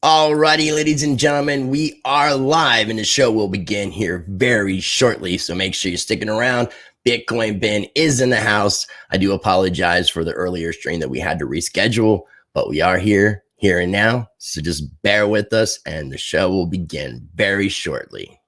Alrighty, ladies and gentlemen, we are live and the show will begin here very shortly. So make sure you're sticking around. Bitcoin Ben is in the house. I do apologize for the earlier stream that we had to reschedule, but we are here and now. So just bear with us and the show will begin very shortly.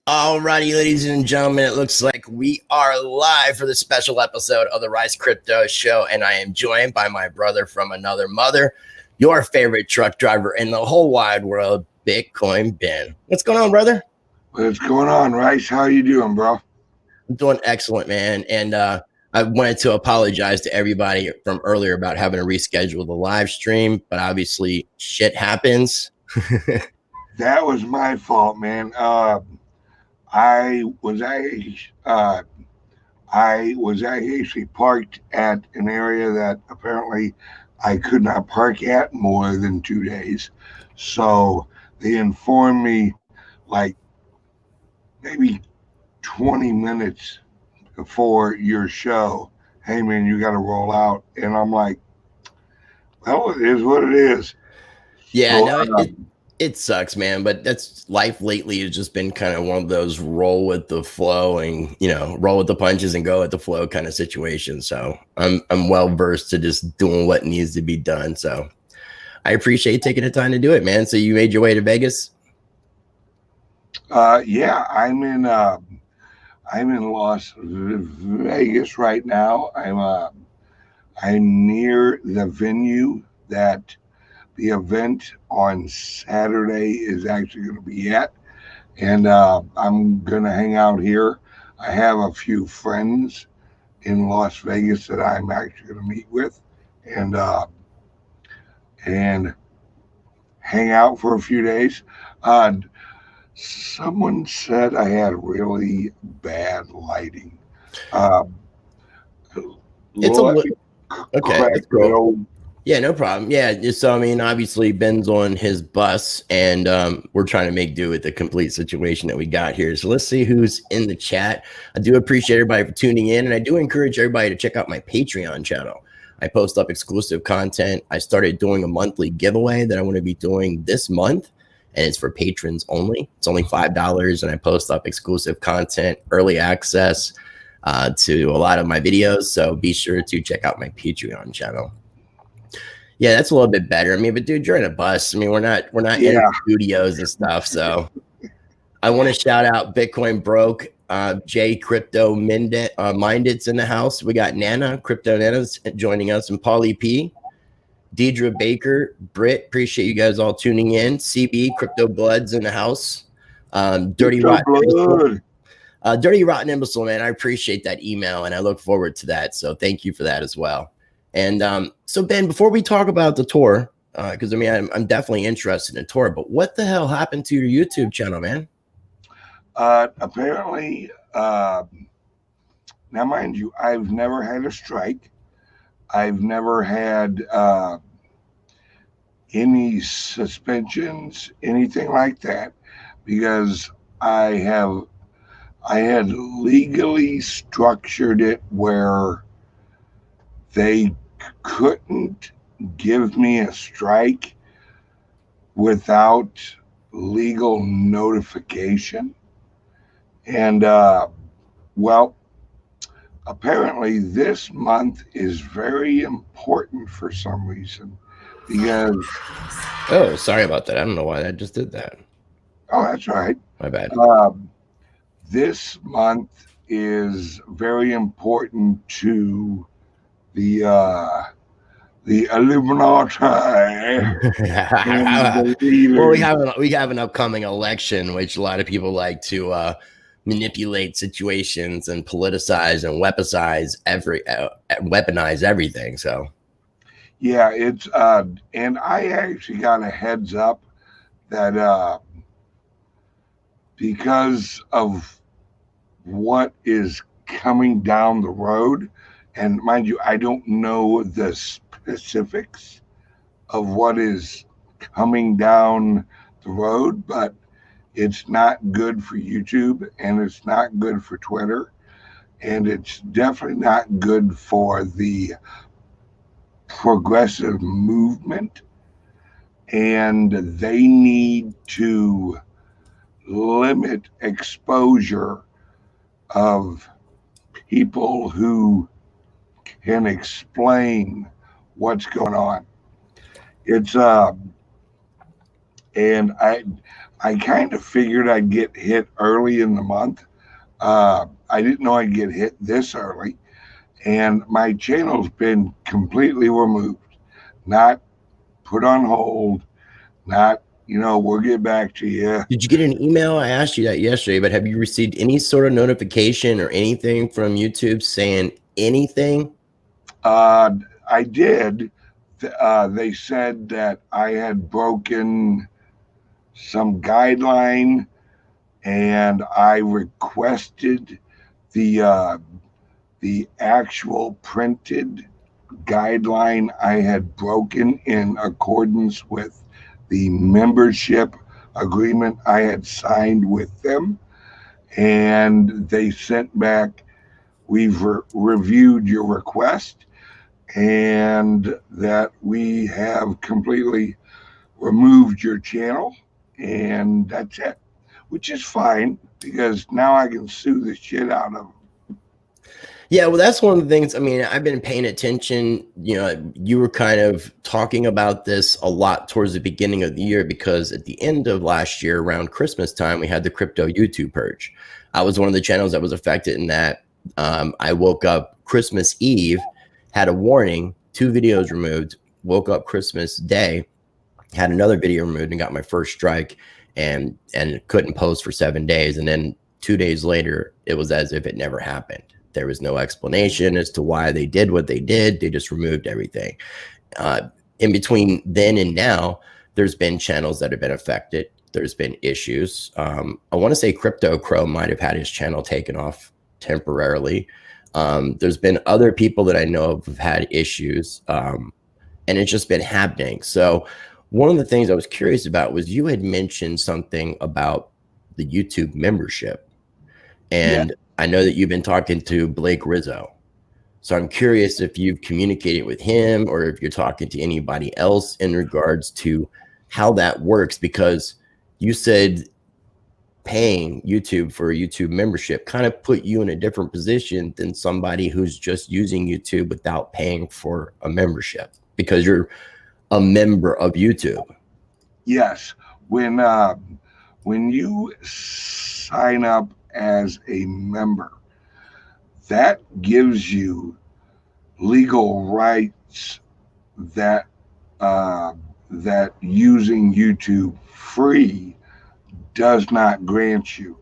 Alrighty, ladies and gentlemen, it looks like we are live for the special episode of the Rise Crypto Show, and I am joined by my brother from another mother, your favorite truck driver in the whole wide world, Bitcoin Ben. What's going on, brother? What's going on, Rice? How you doing, bro? I'm doing excellent, man. And I wanted to apologize to everybody from earlier about having to reschedule the live stream, but obviously shit happens. That was my fault, man. I was actually parked at an area that apparently I could not park at more than 2 days. So they informed me like maybe 20 minutes before your show, hey man, you got to roll out. And I'm like, well, it is what it is. Yeah, so, no, it sucks, man, but that's life lately has just been kind of one of those roll with the flow and, roll with the punches and go with the flow kind of situation. So I'm well versed to just doing what needs to be done. So I appreciate taking the time to do it, man. So you made your way to Vegas? Yeah, I'm in Las Vegas right now. I'm near the venue that the event on Saturday is actually going to be at, and I'm going to hang out here. I have a few friends in Las Vegas that I'm actually going to meet with and hang out for a few days. Someone said I had really bad lighting. It's okay. That's cool. Yeah, no problem. Yeah, so I mean, obviously Ben's on his bus, and we're trying to make do with the complete situation that we got here. So let's see who's in the chat. I do appreciate everybody for tuning in, and I do encourage everybody to check out my Patreon channel. I post up exclusive content. I started doing a monthly giveaway that I want to be doing this month, and it's for patrons only. It's only $5, and I post up exclusive content, early access to a lot of my videos. So be sure to check out my Patreon channel. Yeah, that's a little bit better. I mean, but dude, you're in a bus. I mean, we're not in studios and stuff. So I want to shout out Bitcoin Broke, Jay Crypto Minded's in the house. We got Nana, Crypto Nana's joining us, and Paulie P, Deidre Baker, Britt. Appreciate you guys all tuning in. CB, Crypto Blood's in the house. Dirty Rotten Imbecile, man. I appreciate that email and I look forward to that. So thank you for that as well. And so, Ben, before we talk about the tour, because I mean, I'm definitely interested in the tour, but what the hell happened to your YouTube channel, man? Apparently, now mind you, I've never had a strike. I've never had any suspensions, anything like that, because I had legally structured it where they couldn't give me a strike without legal notification. And well, apparently this month is very important for some reason because sorry about that. I don't know why I just did that. Oh, that's right. My bad. This month is very important to the the Illuminati and the Well, leaders. we have an upcoming election, which a lot of people like to manipulate situations and politicize and weaponize everything. So Yeah, it's and I actually got a heads up that because of what is coming down the road, and mind you, I don't know the specifics of what is coming down the road, but it's not good for YouTube and it's not good for Twitter and it's definitely not good for the progressive movement. And they need to limit exposure of people who can explain what's going on. It's and I kind of figured I'd get hit early in the month. I didn't know I'd get hit this early, and my channel's been completely removed, not put on hold, not, we'll get back to you. Did you get an email? I asked you that yesterday, but have you received any sort of notification or anything from YouTube saying anything? I did. They said that I had broken some guideline, and I requested the actual printed guideline I had broken in accordance with the membership agreement I had signed with them. And they sent back, we've reviewed your request and that we have completely removed your channel, and that's it, which is fine because now I can sue the shit out of them. Yeah, well, that's one of the things. I mean, I've been paying attention. You were kind of talking about this a lot towards the beginning of the year because at the end of last year, around Christmas time, we had the crypto YouTube purge. I was one of the channels that was affected in that. I woke up Christmas Eve, had a warning, 2 videos removed, woke up Christmas Day, had another video removed and got my first strike and couldn't post for 7 days. And then 2 days later, it was as if it never happened. There was no explanation as to why they did what they did. They just removed everything. In between then and now, there's been channels that have been affected. There's been issues. I want to say Crypto Crow might have had his channel taken off temporarily. There's been other people that I know of have had issues, and it's just been happening. So one of the things I was curious about was you had mentioned something about the YouTube membership. And yeah. I know that you've been talking to Blake Rizzo. So I'm curious if you've communicated with him or if you're talking to anybody else in regards to how that works, because you said paying YouTube for a YouTube membership kind of put you in a different position than somebody who's just using YouTube without paying for a membership because you're a member of YouTube. Yes. When you sign up as a member, that gives you legal rights that that using YouTube free does not grant you.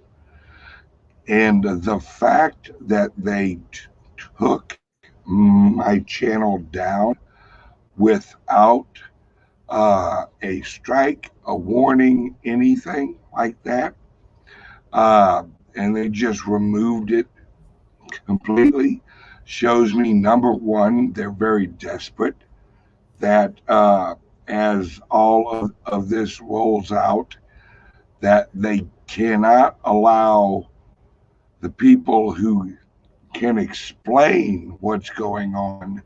And the fact that they took my channel down without a strike, a warning, anything like that, and they just removed it completely, shows me, number one, they're very desperate, that as all of this rolls out, that they cannot allow the people who can explain what's going on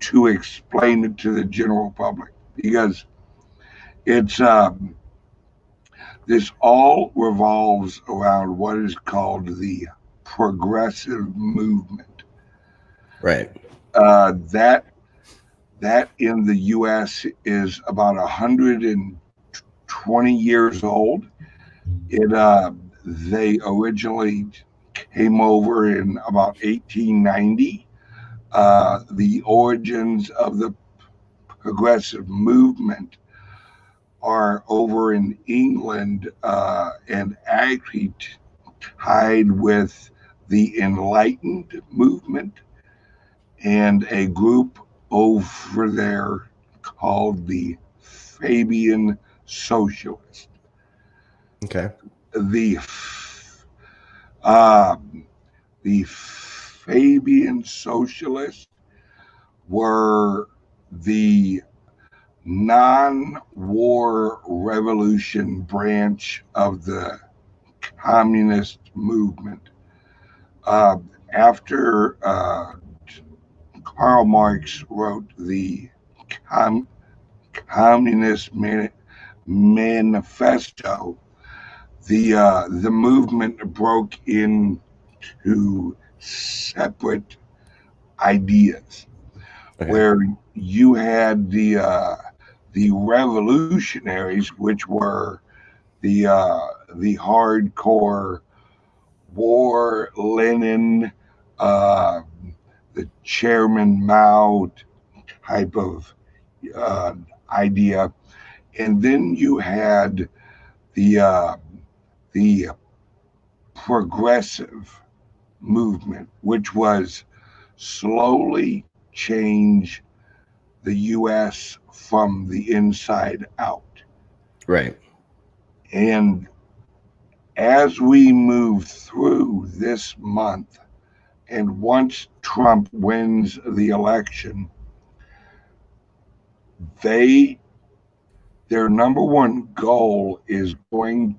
to explain it to the general public, because it's this all revolves around what is called the progressive movement. Right. That in the U.S. is about 120 years old. They originally came over in about 1890 The origins of the progressive movement are over in England and actually tied with the Enlightened movement and a group over there called the Fabian Socialists. Okay. The uh, the Fabian Socialists were the non-war revolution branch of the communist movement. After Karl Marx wrote the Communist Manifesto, the movement broke into separate ideas, where you had the revolutionaries, which were the hardcore war Lenin, the Chairman Mao type of idea, and then you had the progressive movement, which was slowly change the U.S. from the inside out. Right. And as we move through this month, and once Trump wins the election, their number one goal is going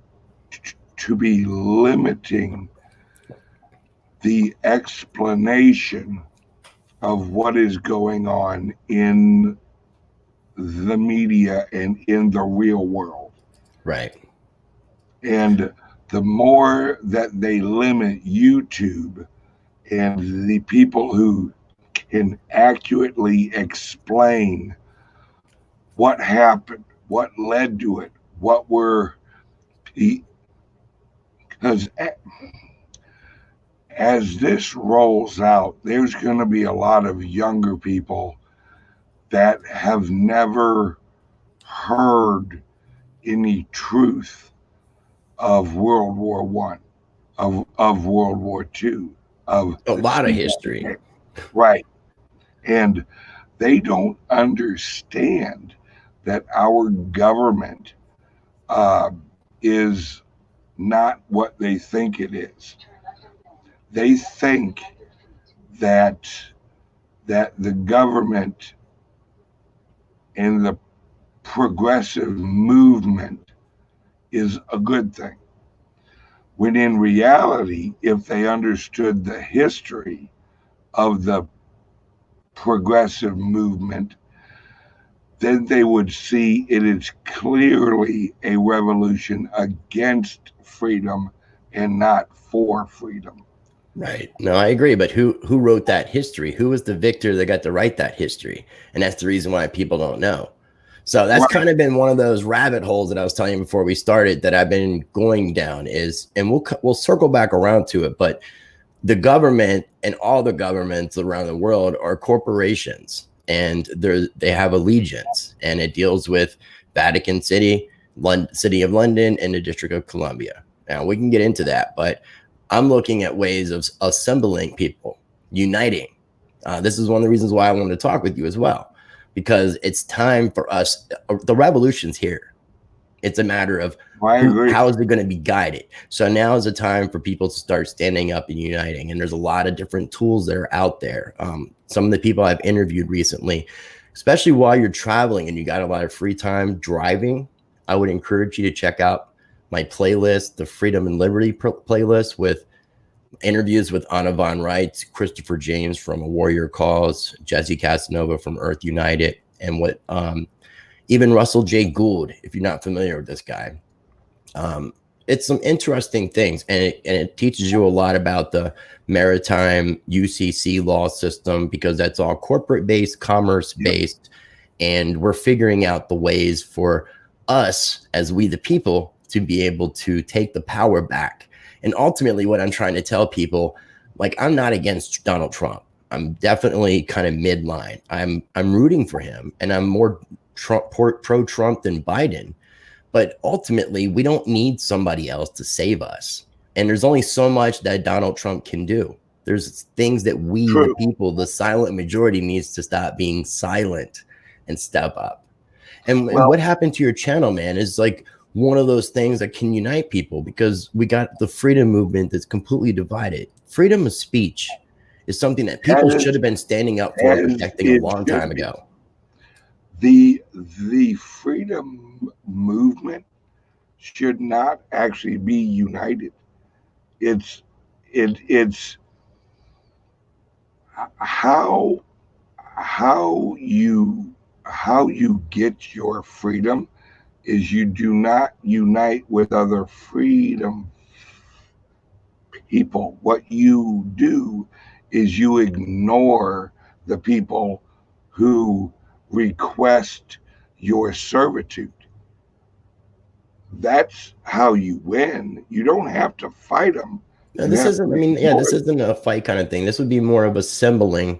to be limiting the explanation of what is going on in the media and in the real world. Right. And the more that they limit YouTube and the people who can accurately explain what happened, what led to it, what were, because as this rolls out, there's going to be a lot of younger people that have never heard any truth of World War One, of World War II, of a lot of history. Right. And they don't understand that our government is not what they think it is. They think that the government and the progressive movement is a good thing. When in reality, if they understood the history of the progressive movement, then they would see it is clearly a revolution against freedom and not for freedom. Right. No, I agree. But who wrote that history? Who was the victor that got to write that history? And that's the reason why people don't know. So that's kind of been one of those rabbit holes that I was telling you before we started that I've been going down is, and we'll circle back around to it, but the government and all the governments around the world are corporations, and they have allegiance, and it deals with Vatican City, City of London, and the District of Columbia. Now we can get into that, but I'm looking at ways of assembling people, uniting. This is one of the reasons why I wanted to talk with you as well, because it's time for us. The revolution's here. It's a matter of how is it going to be guided. So now is the time for people to start standing up and uniting. And there's a lot of different tools that are out there. Some of the people I've interviewed recently, especially while you're traveling and you got a lot of free time driving, I would encourage you to check out my playlist, the Freedom and Liberty playlist, with interviews with Anna Von Reitz, Christopher James from A Warrior Cause, Jesse Casanova from Earth United, and what even Russell J. Gould, if you're not familiar with this guy. It's some interesting things, and it teaches you a lot about the maritime UCC law system, because that's all corporate-based, commerce-based, and we're figuring out the ways for us, as we the people, to be able to take the power back. And ultimately what I'm trying to tell people, like, I'm not against Donald Trump. I'm definitely kind of midline. I'm rooting for him, and I'm more pro-Trump than Biden. But ultimately, we don't need somebody else to save us. And there's only so much that Donald Trump can do. There's things that we, the people, the silent majority, needs to stop being silent and step up. And what happened to your channel, man, is like one of those things that can unite people, because we got the freedom movement that's completely divided. Freedom of speech is something that people should have been standing up for and protecting a long time ago. The freedom movement should not actually be united. It's how you get your freedom is you do not unite with other freedom people. What you do is you ignore the people who request your servitude. That's how you win. You don't have to fight them. No, this isn't, I mean, yeah, this isn't a fight kind of thing. This would be more of assembling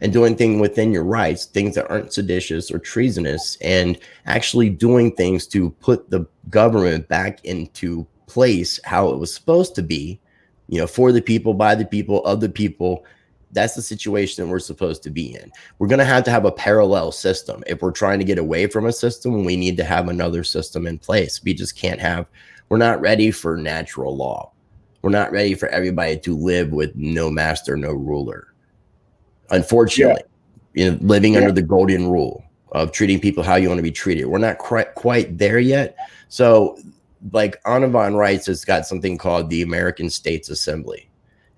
and doing things within your rights, things that aren't seditious or treasonous, and actually doing things to put the government back into place how it was supposed to be, you know, for the people, by the people, of the people. That's the situation that we're supposed to be in. We're going to have a parallel system. If we're trying to get away from a system, we need to have another system in place. We just can't have, we're not ready for natural law. We're not ready for everybody to live with no master, no ruler. Unfortunately, you know, living under the golden rule of treating people how you want to be treated. We're not quite there yet. So like Anavon writes, has got something called the American States Assembly.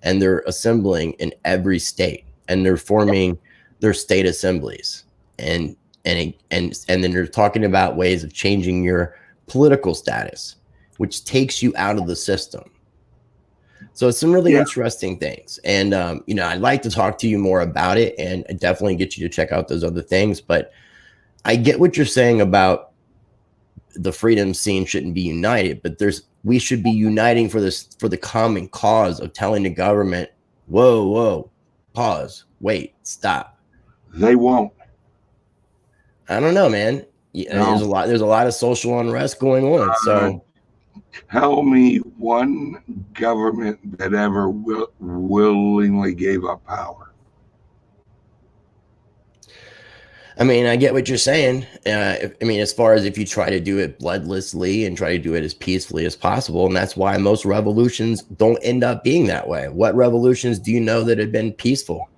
And they're assembling in every state, and they're forming their state assemblies, and then they're talking about ways of changing your political status, which takes you out of the system. So it's some really interesting things, and you know, I'd like to talk to you more about it, and definitely get you to check out those other things. But I get what you're saying about the freedom scene shouldn't be united, but we should be uniting for the common cause of telling the government, whoa, pause, wait, stop. They won't. I don't know, man. No. There's a lot of social unrest going on. So tell me one government that ever willingly gave up power. I mean, I get what you're saying. I mean, as far as if you try to do it bloodlessly and try to do it as peacefully as possible, and that's why most revolutions don't end up being that way. What revolutions do you know that have been peaceful?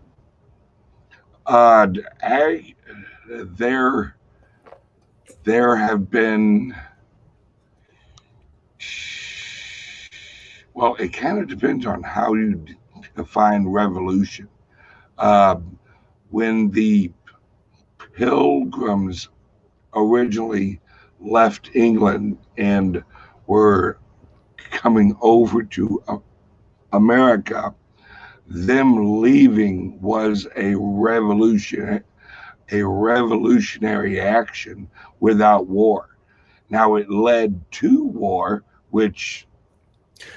There have been. Well, it kind of depends on how you define revolution. When the Pilgrims originally left England and were coming over to America, them leaving was a revolutionary action without war. Now it led to war, which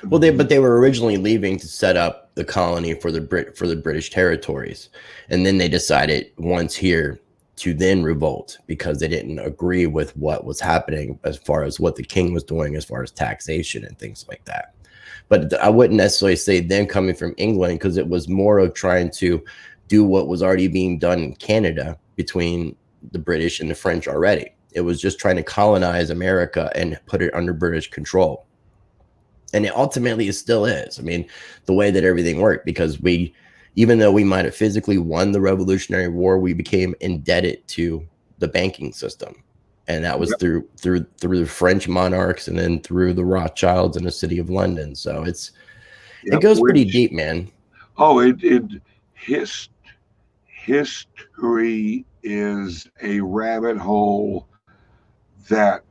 but they were originally leaving to set up the colony for the British territories, and then they decided once here to then revolt because they didn't agree with what was happening as far as what the king was doing as far as taxation and things like that. But I wouldn't necessarily say them coming from England, because it was more of trying to do what was already being done in Canada between the British and the French already. It was just trying to colonize America and put it under British control. And it ultimately still is. I mean, the way that everything worked, because even though we might have physically won the Revolutionary War, we became indebted to the banking system. And that was through the French monarchs, and then through the Rothschilds in the city of London. So it goes pretty deep, man. Oh, history is a rabbit hole that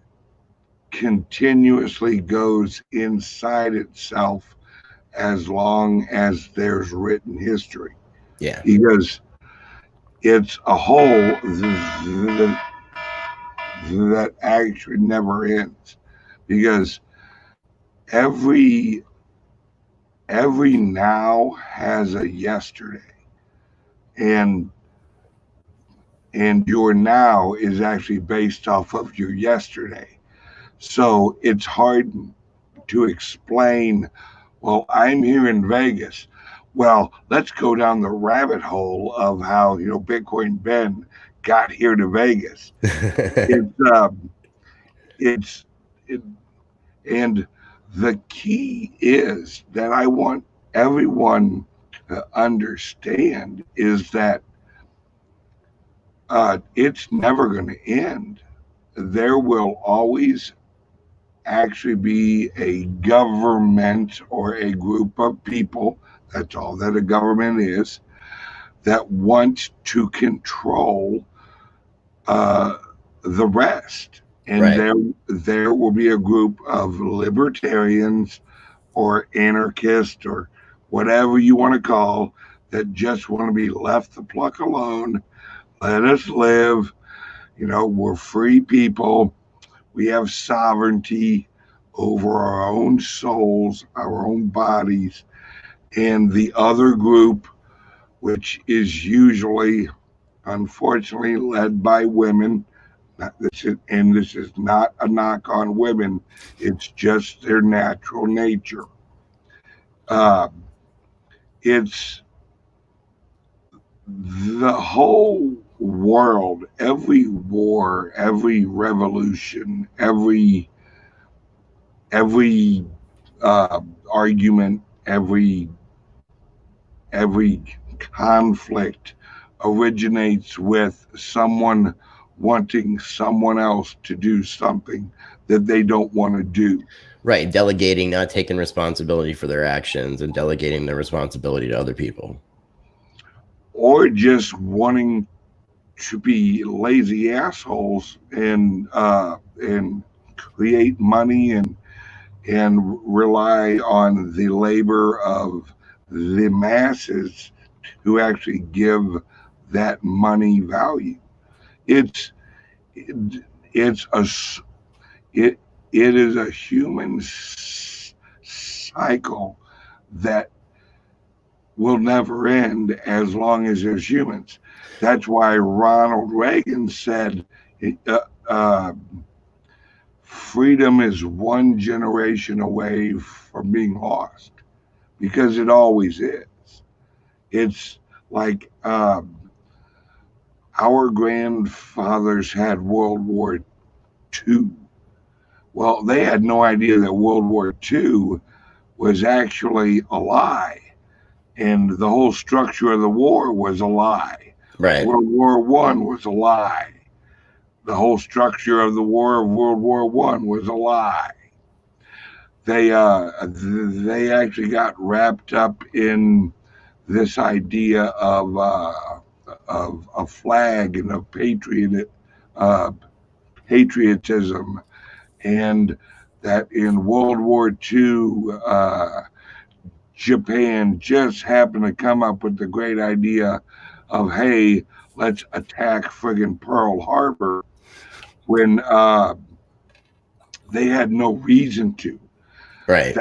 continuously goes inside itself as long as there's written history. Yeah. Because it's a hole that actually never ends. Because every now has a yesterday. and your now is actually based off of your yesterday. So it's hard to explain, well, I'm here in Vegas. Well, let's go down the rabbit hole of how, Bitcoin Ben got here to Vegas. It's it, and the key is that I want everyone to understand is that it's never going to end. There will always actually be a government or a group of people, that's all that a government is, that want to control the rest. And right. there will be a group of libertarians or anarchists or whatever you want to call that just want to be left the pluck alone. Let us live. We're free people. We have sovereignty over our own souls, our own bodies. And the other group, which is usually, unfortunately, led by women, this is not a knock on women, it's just their natural nature. It's the whole world, every war, every revolution, every argument, every conflict originates with someone wanting someone else to do something that they don't want to do. Right, delegating, not taking responsibility for their actions and delegating their responsibility to other people. Or just wanting to be lazy assholes and create money and rely on the labor of the masses who actually give that money value. It is a human cycle that will never end as long as there's humans. That's why Ronald Reagan said freedom is one generation away from being lost, because it always is. It's like our grandfathers had World War II. Well, they had no idea that World War II was actually a lie, and the whole structure of the war was a lie. Right. World War I was a lie. The whole structure of the war of World War I was a lie. They actually got wrapped up in this idea of a flag and of patriotism, and that in World War II, Japan just happened to come up with the great idea of, hey, let's attack friggin' Pearl Harbor, when they had no reason to. Right.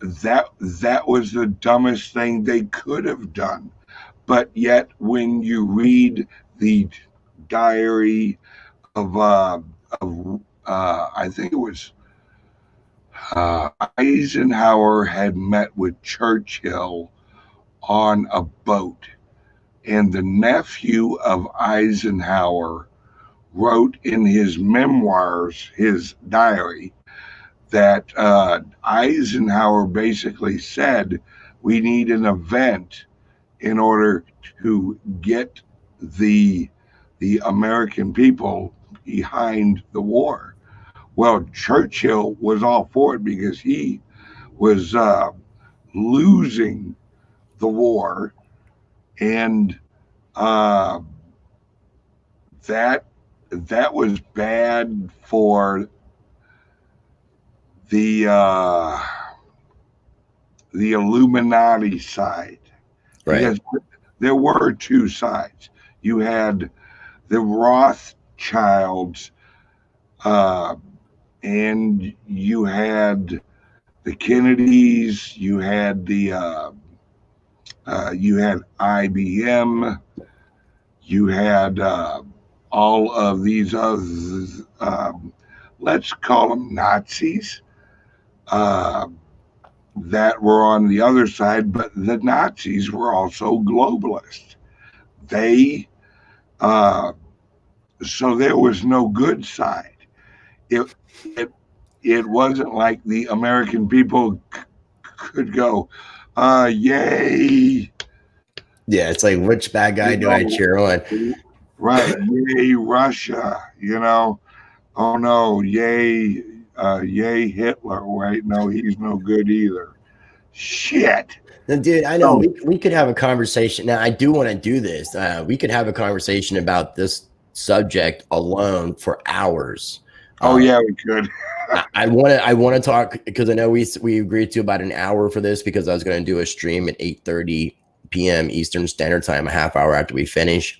That was the dumbest thing they could have done. But yet, when you read the diary of I think it was Eisenhower had met with Churchill on a boat, and the nephew of Eisenhower wrote in his memoirs, his diary, that Eisenhower basically said, we need an event in order to get the American people behind the war. Well, Churchill was all for it because he was losing the war, and that was bad for the Illuminati side. Right. Because there were two sides. You had the Rothschilds, and you had the Kennedys. You had IBM. You had all of these other, let's call them Nazis, that were on the other side, but the Nazis were also globalists. They, so there was no good side. It, it, it wasn't like the American people could go, yay. Yeah, it's like, which bad guy do I cheer on? Right. Yay, Russia, Oh no, yay, yay, Hitler. Wait, no, he's no good either. Shit. Dude, I know we could have a conversation. Now, I do want to do this. We could have a conversation about this subject alone for hours. Oh yeah, we could. I want to talk, because I know we agreed to about an hour for this, because I was going to do a stream at 8:30 p.m. Eastern Standard Time, a half hour after we finish.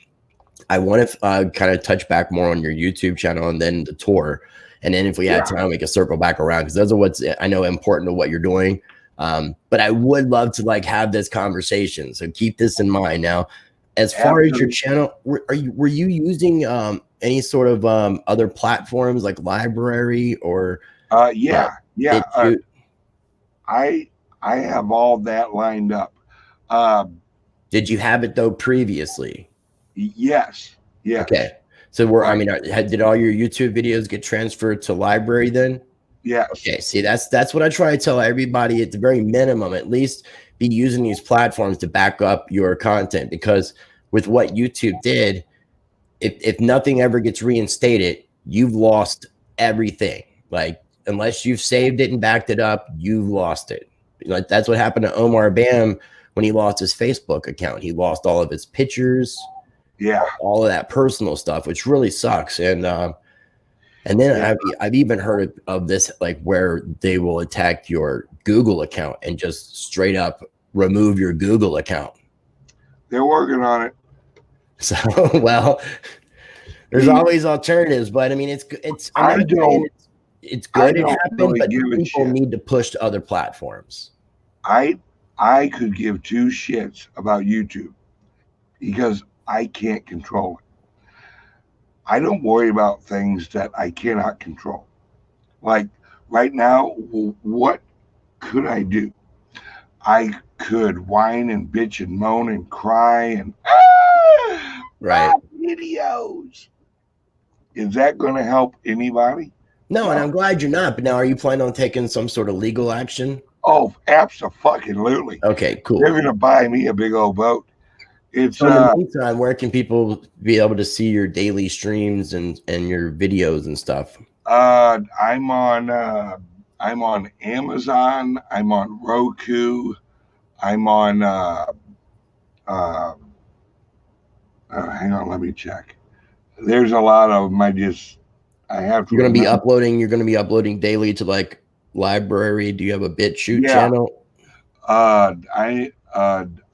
I want to kind of touch back more on your YouTube channel and then the tour. And then if we had time, we can circle back around, because those are what's, I know, important to what you're doing. But I would love to have this conversation. So keep this in mind. Now, as far as your channel, were you using any sort of other platforms like LBRY or? Yeah. I have all that lined up. Did you have it though previously? Yes. Okay. So did all your YouTube videos get transferred to LBRY then? Yes. Okay. See, that's what I try to tell everybody. At the very minimum, at least be using these platforms to back up your content, because with what YouTube did, if nothing ever gets reinstated, you've lost everything. Like, unless you've saved it and backed it up, you've lost it. Like, that's what happened to Omar Bam when he lost his Facebook account. He lost all of his pictures. Yeah, all of that personal stuff, which really sucks. And then I've even heard of this, like, where they will attack your Google account and just straight up remove your Google account. They're working on it. So, well, there's always alternatives, but I mean, it's good. It happened, but people need to push to other platforms. I could give two shits about YouTube, because I can't control it. I don't worry about things that I cannot control. Like right now, what could I do? I could whine and bitch and moan and cry and videos. Is that going to help anybody? No, and I'm glad you're not. But now, are you planning on taking some sort of legal action? Oh, absolutely. Okay, cool. They're going to buy me a big old boat. It's so in the meantime, where can people be able to see your daily streams and your videos and stuff? I'm on Amazon. I'm on Roku. I'm on hang on, let me check. There's a lot of them. I have to. You're going to be uploading daily to like LBRY. Do you have a BitChute channel?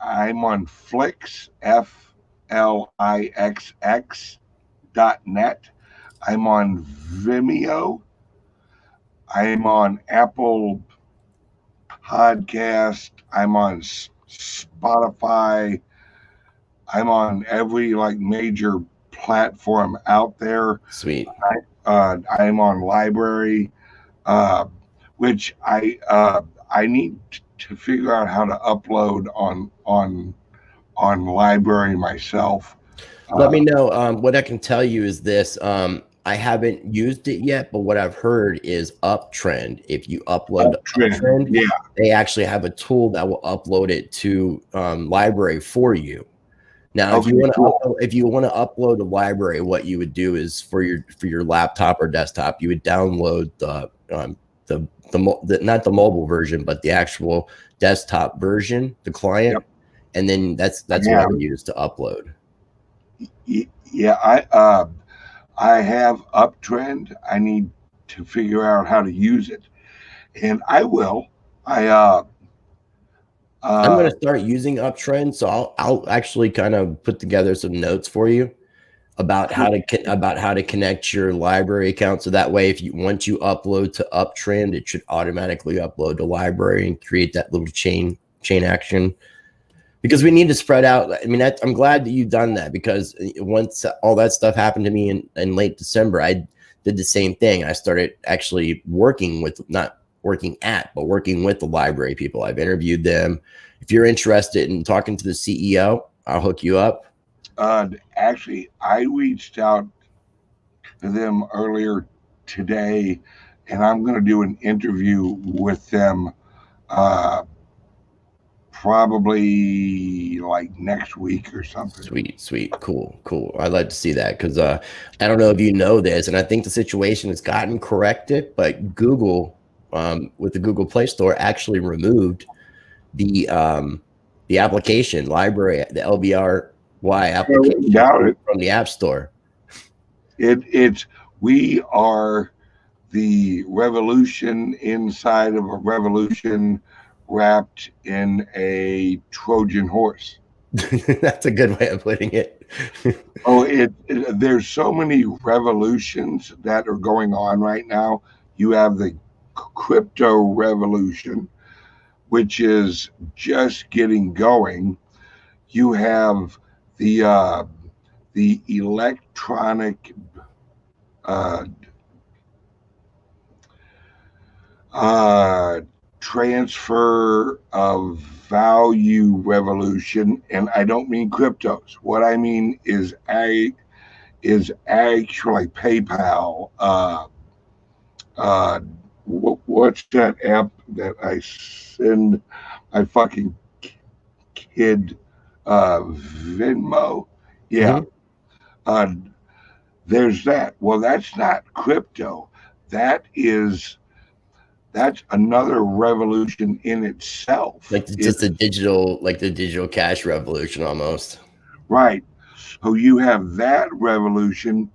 I'm on Flix, FLIXX.net. I'm on Vimeo. I'm on Apple Podcast. I'm on Spotify. I'm on every major platform out there. Sweet. I'm on LBRY, which I need to figure out how to upload on LBRY myself. Let me know. What I can tell you is this. I haven't used it yet, but what I've heard is Uptrend. If you upload Uptrend, they actually have a tool that will upload it to LBRY for you. Now, if you want to upload a LBRY, what you would do is for your laptop or desktop, you would download the not the mobile version, but the actual desktop version, the client, and then that's what I would use to upload. Yeah, I have Uptrend. I need to figure out how to use it, and I will. I'm going to start using Uptrend, so I'll actually kind of put together some notes for you about how to connect your LBRY account, so that way once you upload to Uptrend, it should automatically upload to LBRY and create that little chain action. because we need to spread out. I mean, I'm glad that you've done that, because once all that stuff happened to me in late December, I did the same thing. I started actually working with, not working at, but working with the LBRY people. I've interviewed them. If you're interested in talking to the CEO, I'll hook you up. Actually, I reached out to them earlier today, and I'm going to do an interview with them probably like next week or something. Sweet, cool. I'd like to see that, because I don't know if you know this, and I think the situation has gotten corrected, but Google, with the Google Play Store, actually removed the application LBRY, the LBRY application from the App Store. We are the revolution inside of a revolution, wrapped in a Trojan horse. That's a good way of putting it. There's so many revolutions that are going on right now. You have the crypto revolution, which is just getting going. You have the electronic transfer of value revolution, and I don't mean cryptos. What I mean is actually PayPal. What's that app that I send my fucking kid? Venmo. Yeah. Mm-hmm. There's that. Well, that's not crypto. That's another revolution in itself. Like just the digital cash revolution almost. Right. So you have that revolution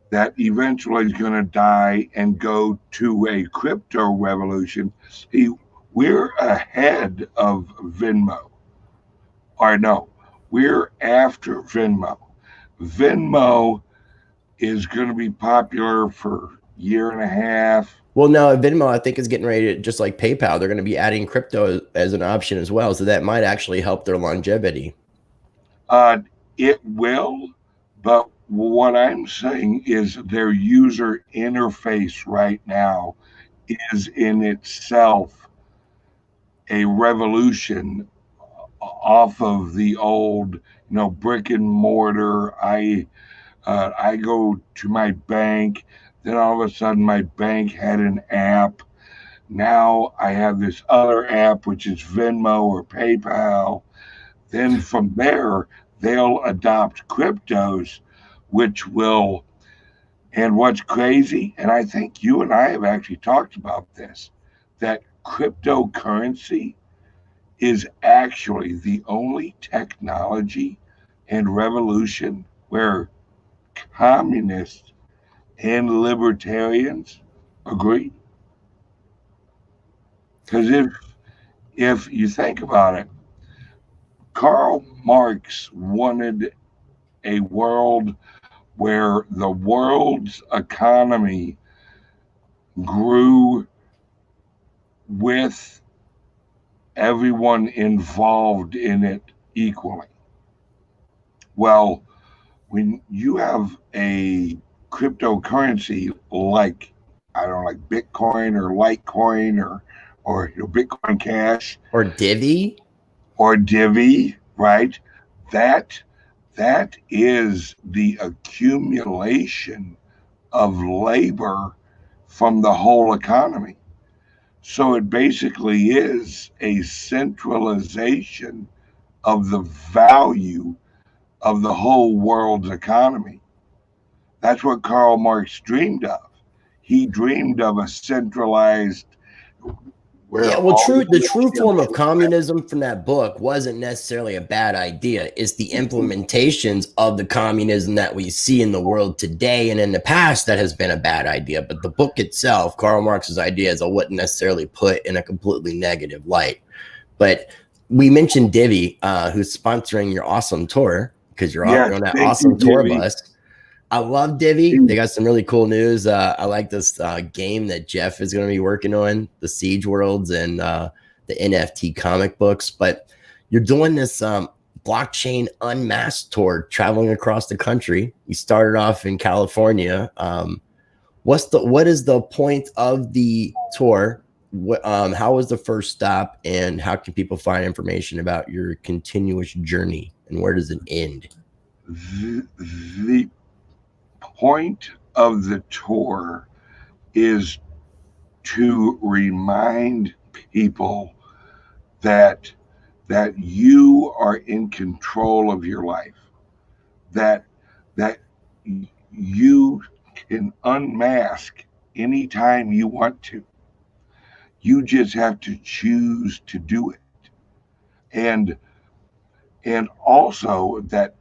that eventually is going to die and go to a crypto revolution. See, we're ahead of Venmo. Or no, we're after Venmo. Venmo is going to be popular for a year and a half. Well, no, Venmo, I think, is getting ready to, just like PayPal, they're going to be adding crypto as an option as well. So that might actually help their longevity. It will, but what I'm saying is their user interface right now is in itself a revolution off of the old, brick and mortar. I go to my bank, then all of a sudden my bank had an app. Now I have this other app, which is Venmo or PayPal. Then from there, they'll adopt cryptos, which will, and what's crazy, and I think you and I have actually talked about this, that cryptocurrency is actually the only technology and revolution where communists and libertarians agree. Because if you think about it, Karl Marx wanted a world where the world's economy grew with everyone involved in it equally. Well, when you have a cryptocurrency like, I don't know, like Bitcoin or Litecoin or Bitcoin Cash or Divi, right? That is the accumulation of labor from the whole economy. So it basically is a centralization of the value of the whole world's economy. That's what Karl Marx dreamed of. He dreamed of a centralized. The true form of communism from that book wasn't necessarily a bad idea. It's the implementations of the communism that we see in the world today and in the past that has been a bad idea. But the book itself, Karl Marx's ideas, I wouldn't necessarily put in a completely negative light. But we mentioned Divi, who's sponsoring your awesome tour, because you're on that awesome tour bus. I love Divi. They got some really cool news. I like this game that Jeff is going to be working on, the Siege Worlds and the NFT comic books. But you're doing this blockchain Unmasked tour traveling across the country. You started off in California. What is the point of the tour? How was the first stop, and how can people find information about your continuous journey, and where does it end? The point of the tour is to remind people that you are in control of your life, that you can unmask anytime you want to. You just have to choose to do it. And also that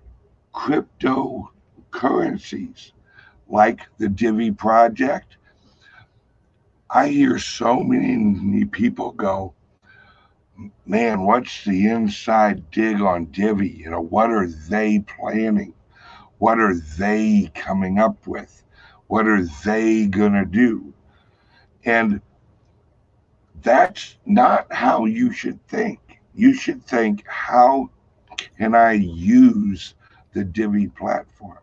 cryptocurrencies like the Divi project, I hear so many people go, man, what's the inside dig on Divi? You know, what are they planning? What are they coming up with? What are they gonna do? And that's not how you should think. You should think, how can I use the Divi platform?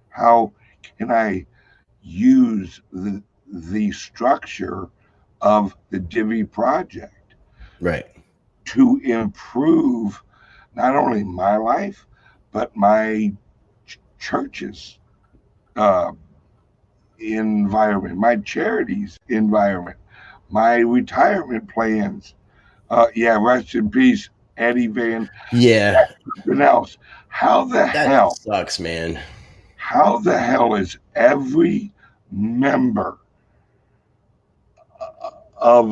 How can I use the structure of the Divi project, right, to improve not only my life, but my church's environment, my charity's environment, my retirement plans. Rest in peace, Eddie Van. Yeah. Something else. How the hell sucks, man? How the hell is every member of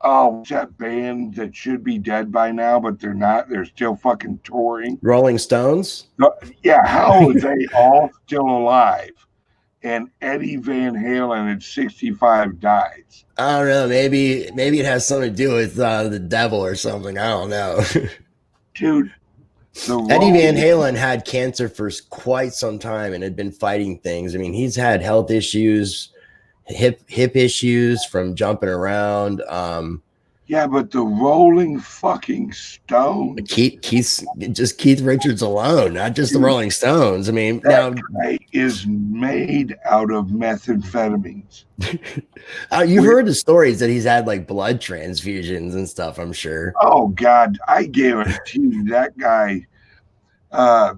what's that band that should be dead by now, but they're not? They're still fucking touring. Rolling Stones? Yeah, how are they all still alive? And Eddie Van Halen at 65 dies. I don't know. Maybe it has something to do with the devil or something. I don't know. Dude, Eddie Van Halen had cancer for quite some time and had been fighting things. I mean, he's had health issues, hip issues from jumping around. Yeah, but the Rolling fucking Stones. Keith Richards alone, not just the Rolling Stones. I mean, that guy is made out of methamphetamines. You've heard the stories that he's had like blood transfusions and stuff, I'm sure. Oh, God, I guarantee you that guy, I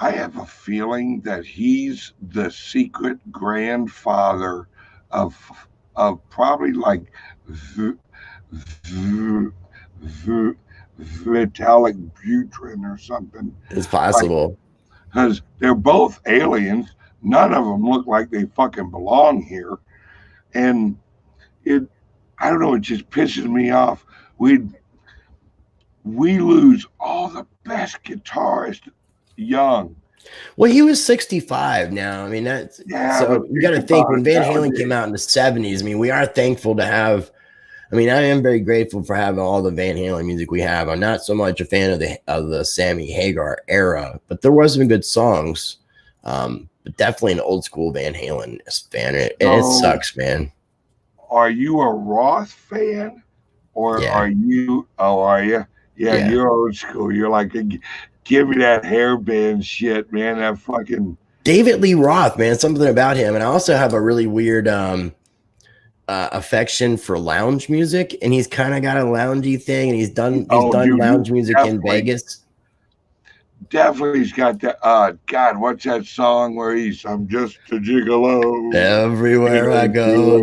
have a feeling that he's the secret grandfather of probably like Vitalik Buterin or something. It's possible. Because they're both aliens. None of them look like they fucking belong here. And I don't know, it just pisses me off. We lose all the best guitarists young. Well, he was 65 now. I mean, that's so you got to think when Van Halen came out in the 70s. I mean, we are thankful to have. I mean, I am very grateful for having all the Van Halen music we have. I'm not so much a fan of the Sammy Hagar era, but there was some good songs. But definitely an old school Van Halen fan. It sucks, man. Are you a Roth fan, or are you? Oh, are you? Yeah, you're old school. You're like, give me that hairband shit, man. That fucking David Lee Roth, man. Something about him. And I also have a really weird affection for lounge music, and he's kind of got a loungy thing, and he's done lounge music in Vegas. Definitely, he's got that. God, what's that song where I'm just a gigolo everywhere I go.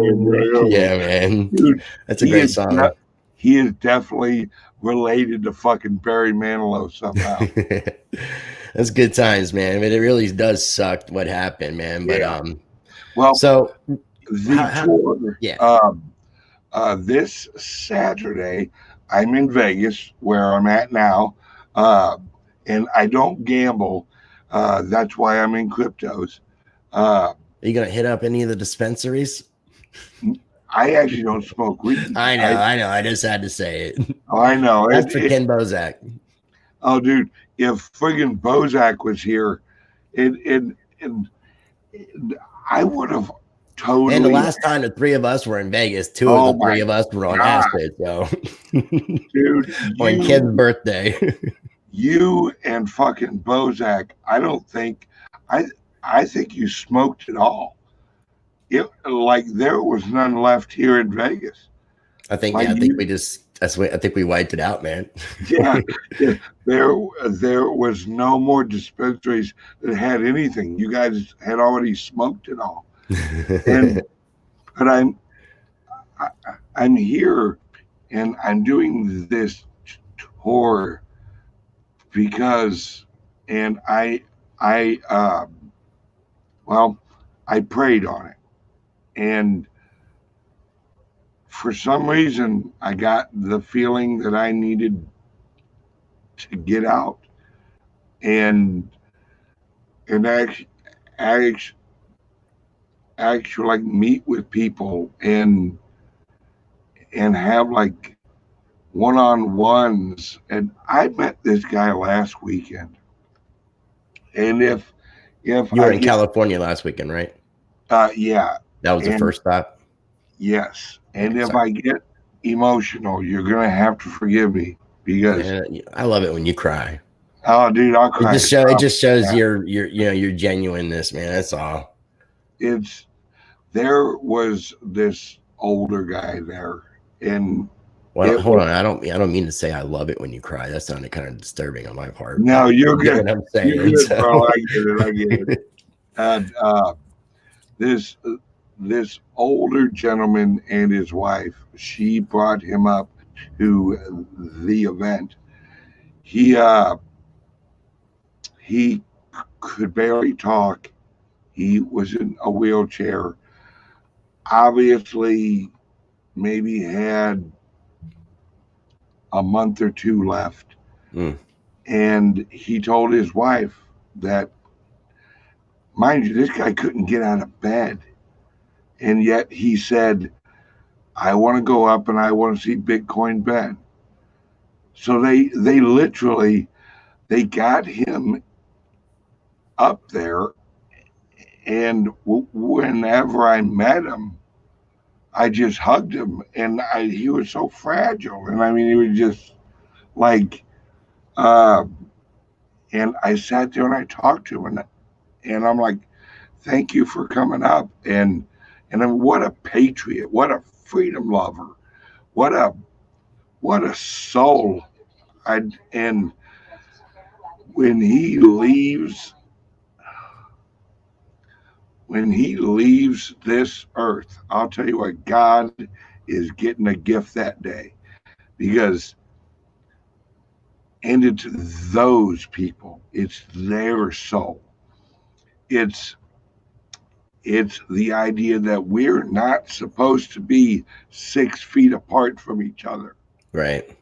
Yeah, man, dude, that's a great song. He is definitely related to fucking Barry Manilow somehow. That's good times, man. I mean, it really does suck what happened, man. But so this Saturday, I'm in Vegas, where I'm at now, and I don't gamble. That's why I'm in cryptos. Are you gonna hit up any of the dispensaries? I actually don't smoke weed. I know. I just had to say it. Oh, I know. That's for Ken Bozak. Oh, dude, if friggin' Bozak was here, I would have totally. And the last time the three of us were in Vegas, two of the three of us were on acid. So, dude, on Ken's birthday, you and fucking Bozak, I think you smoked it all. It, like there was none left here in Vegas. I think, like, yeah, I think we wiped it out, man. Yeah, there was no more dispensaries that had anything. You guys had already smoked it all. But I'm here and I'm doing this tour because, and I prayed on it, and for some reason I got the feeling that I needed to get out and actually like meet with people and have like one-on-ones. And I met this guy last weekend, and if you were in California last weekend, right? Yeah, that was the first stop. Yes, and if I get emotional, you're gonna have to forgive me because I love it when you cry. Oh, dude, I'll cry. It just shows your genuineness, man. That's all. There was this older guy there, and hold on. I don't mean to say I love it when you cry. That sounded kind of disturbing on my part. No, you're good. What I'm saying. You're good, bro. I get it. And this older gentleman and his wife, she brought him up to the event. He could barely talk. He was in a wheelchair. Obviously, maybe had a month or two left. And he told his wife that, mind you, this guy couldn't get out of bed. And yet he said, I want to go up and I want to see Bitcoin Ben. So they literally, they got him up there. And whenever I met him, I just hugged him, and he was so fragile. And I mean, he was just like, and I sat there and I talked to him, and I'm like, thank you for coming up. And then what a patriot, what a freedom lover, what a soul. And when he leaves this earth, I'll tell you what, God is getting a gift that day, because, and it's those people, it's their soul. It's the idea that we're not supposed to be 6 feet apart from each other. Right.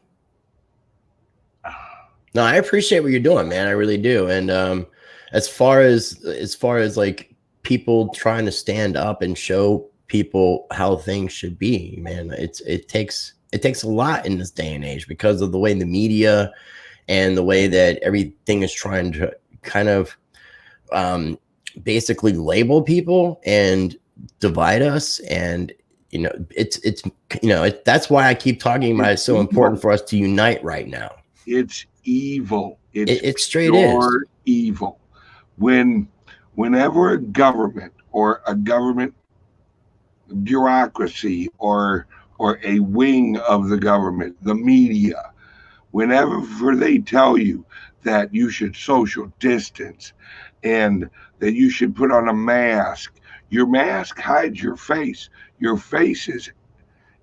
No, I appreciate what you're doing, man. I really do. And as far as like people trying to stand up and show people how things should be, man, it takes a lot in this day and age because of the way the media and the way that everything is trying to kind of basically label people and divide us. And that's why I keep talking about it's so important for us to unite right now. It's evil. It's straight evil. Whenever a government or a government bureaucracy or a wing of the government, the media, whenever they tell you that you should social distance and that you should put on a mask, your mask hides your face. Your face is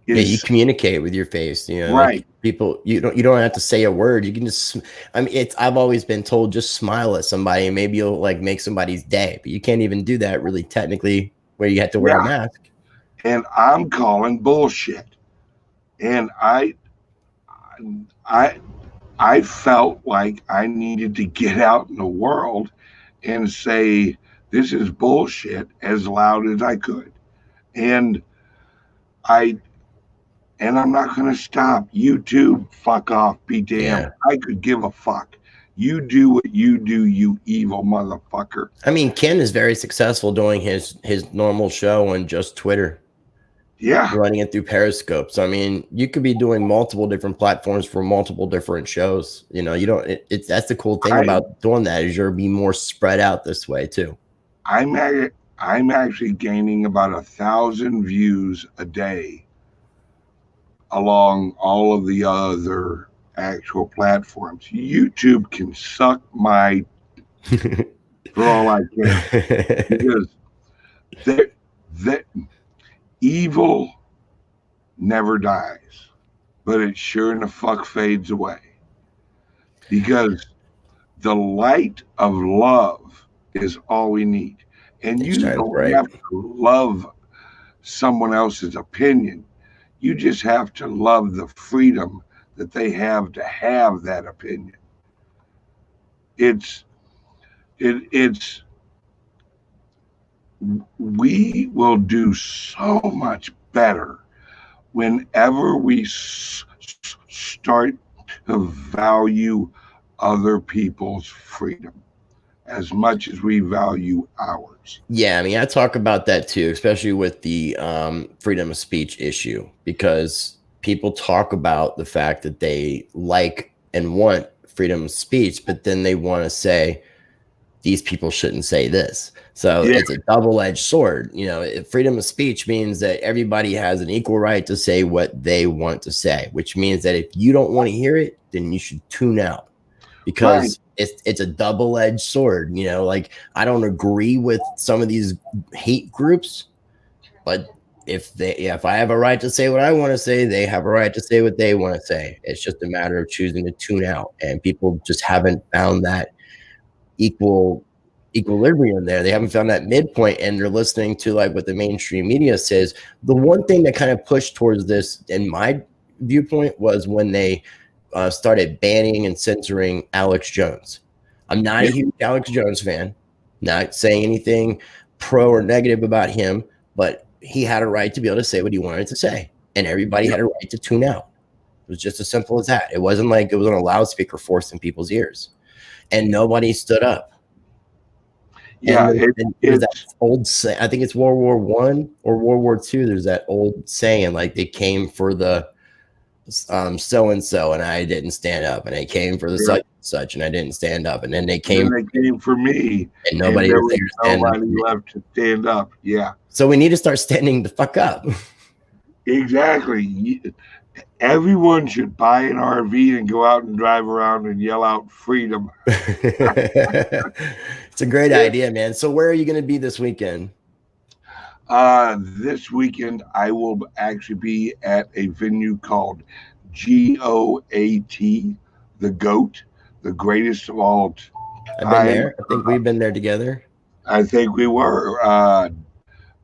you communicate with your face, right? Like people, you don't have to say a word. You can just, I mean, I've always been told just smile at somebody and maybe you'll like make somebody's day, but you can't even do that really technically where you have to wear a mask. And I'm calling bullshit. And I felt like I needed to get out in the world and say, this is bullshit as loud as I could. And I'm not going to stop. YouTube, fuck off, be damned. I could give a fuck. You do what you do, you evil motherfucker. I mean, Ken is very successful doing his normal show on just Twitter. running it through Periscope. So I mean, you could be doing multiple different platforms for multiple different shows. You know, you don't. That's the cool thing about doing that is you're be more spread out this way too. I'm actually gaining about 1,000 views a day along all of the other actual platforms. YouTube can suck my for all I can because that evil never dies, but it sure in the fuck fades away because the light of love is all we need. And you don't have to love someone else's opinion. You just have to love the freedom that they have to have that opinion. We will do so much better whenever we start to value other people's freedom as much as we value ours. Yeah, I mean, I talk about that too, especially with the freedom of speech issue, because people talk about the fact that they like and want freedom of speech, but then they want to say these people shouldn't say this. So it's a double-edged sword. You know, freedom of speech means that everybody has an equal right to say what they want to say, which means that if you don't want to hear it, then you should tune out, because it's a double-edged sword. You know, like I don't agree with some of these hate groups, but if I have a right to say what I want to say, they have a right to say what they want to say. It's just a matter of choosing to tune out, and people just haven't found that equilibrium there. They haven't found that midpoint, and they're listening to like what the mainstream media says. The one thing that kind of pushed towards this, in my viewpoint, was when they started banning and censoring Alex Jones. I'm not a huge Alex Jones fan, not saying anything pro or negative about him, but he had a right to be able to say what he wanted to say, and everybody had a right to tune out. It was just as simple as that. It wasn't like it was on a loudspeaker forced in people's ears, and nobody stood up. Yeah, there's that old saying, I think it's World War I or World War II. There's that old saying, like, they came for the so-and-so and I didn't stand up, and they came for the such and such and I didn't stand up, and then they came for me and nobody was there to stand up. Left to stand up. Yeah. So we need to start standing the fuck up. Exactly. Everyone should buy an RV and go out and drive around and yell out freedom. It's a great idea, man. So where are you going to be this weekend? This weekend, I will actually be at a venue called GOAT, the GOAT, the greatest of all time. I've been there. I think we've been there together. I think we were.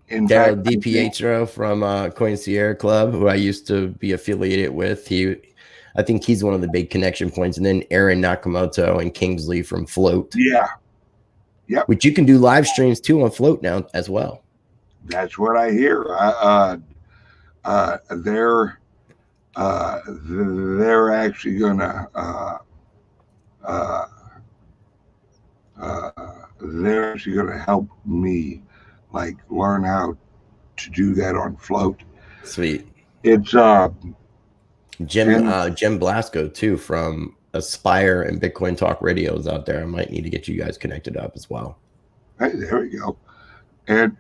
Daryl DiPietro from Coin Sierra Club, who I used to be affiliated with. I think he's one of the big connection points. And then Aaron Nakamoto and Kingsley from Float. Yeah. Which you can do live streams too on Float now as well. That's what I hear. They're actually gonna help me like learn how to do that on Float. Sweet. It's Jim Blasco too from Aspire and Bitcoin Talk Radio is out there. I might need to get you guys connected up as well. Hey, there we go. And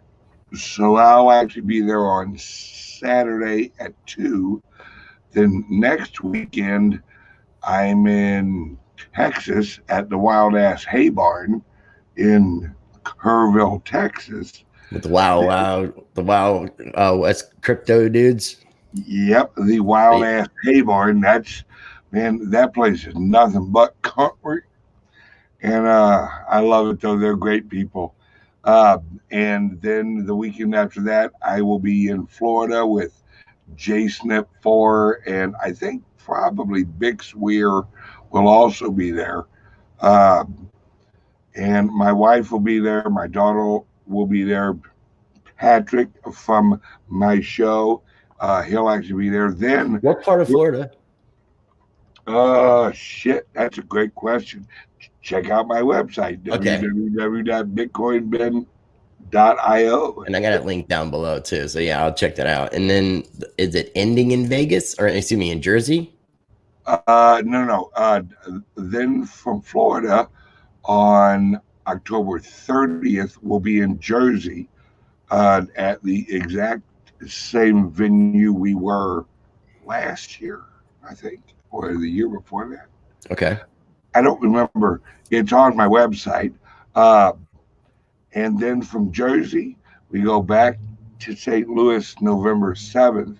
so I'll actually be there on Saturday at 2. Then next weekend I'm in Texas at the Wild Ass Hay Barn in Kerrville, Texas. With the Wild West crypto dudes. Yep, the Wild Ass Hay Barn. That place is nothing but comfort. And I love it though. They're great people. And then the weekend after that, I will be in Florida with JSNIP4, and I think probably Bix Weir will also be there. And my wife will be there. My daughter will be there. Patrick from my show, he'll actually be there. Then what part of Florida? Shit, that's a great question. Check out my website, okay. www.bitcoinben.com. .io. And I got it linked down below too. So yeah, I'll check that out. And then is it ending in Vegas or excuse me, in Jersey? No. Then from Florida on October 30th, we'll be in Jersey at the exact same venue we were last year, I think, or the year before that. Okay. I don't remember. It's on my website. And then from Jersey, we go back to St. Louis November 7th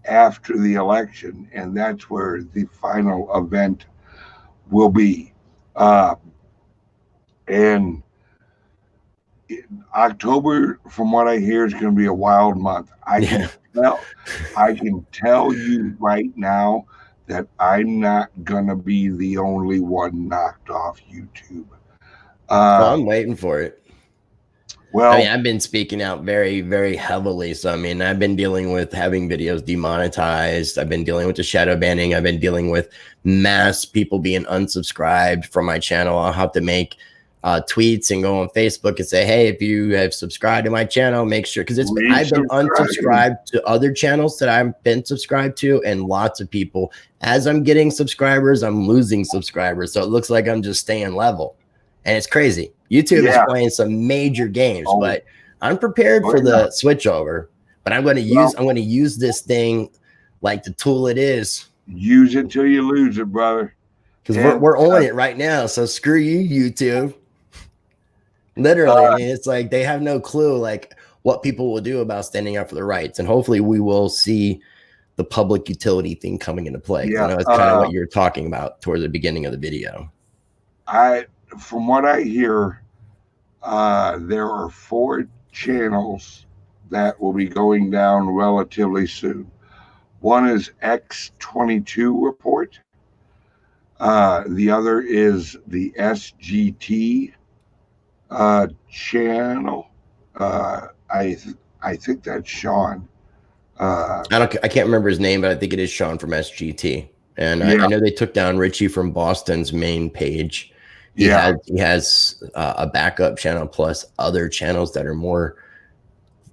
after the election, and that's where the final event will be. And October, from what I hear, is going to be a wild month. I can tell you right now that I'm not going to be the only one knocked off YouTube. Well, I'm waiting for it. Well, I mean, I've been speaking out very, very heavily. So, I mean, I've been dealing with having videos demonetized. I've been dealing with the shadow banning. I've been dealing with mass people being unsubscribed from my channel. I'll have to make tweets and go on Facebook and say, hey, if you have subscribed to my channel, make sure, because I've been unsubscribed to other channels that I've been subscribed to, and lots of people, as I'm getting subscribers, I'm losing subscribers. So it looks like I'm just staying level. And it's crazy. YouTube is playing some major games, but I'm prepared for the switchover. But I'm going to use this thing like the tool it is. Use it till you lose it, brother. Because we're on it right now. So screw you, YouTube. Literally, I mean, it's like they have no clue like what people will do about standing up for their rights. And hopefully we will see the public utility thing coming into play. I know it's kind of what you're talking about toward the beginning of the video. From what I hear, there are 4 channels that will be going down relatively soon. One is X22 Report. The other is the SGT channel. I think that's Sean. I can't remember his name, but I think it is Sean from SGT. And I know they took down Richie from Boston's main page. He has a backup channel plus other channels that are more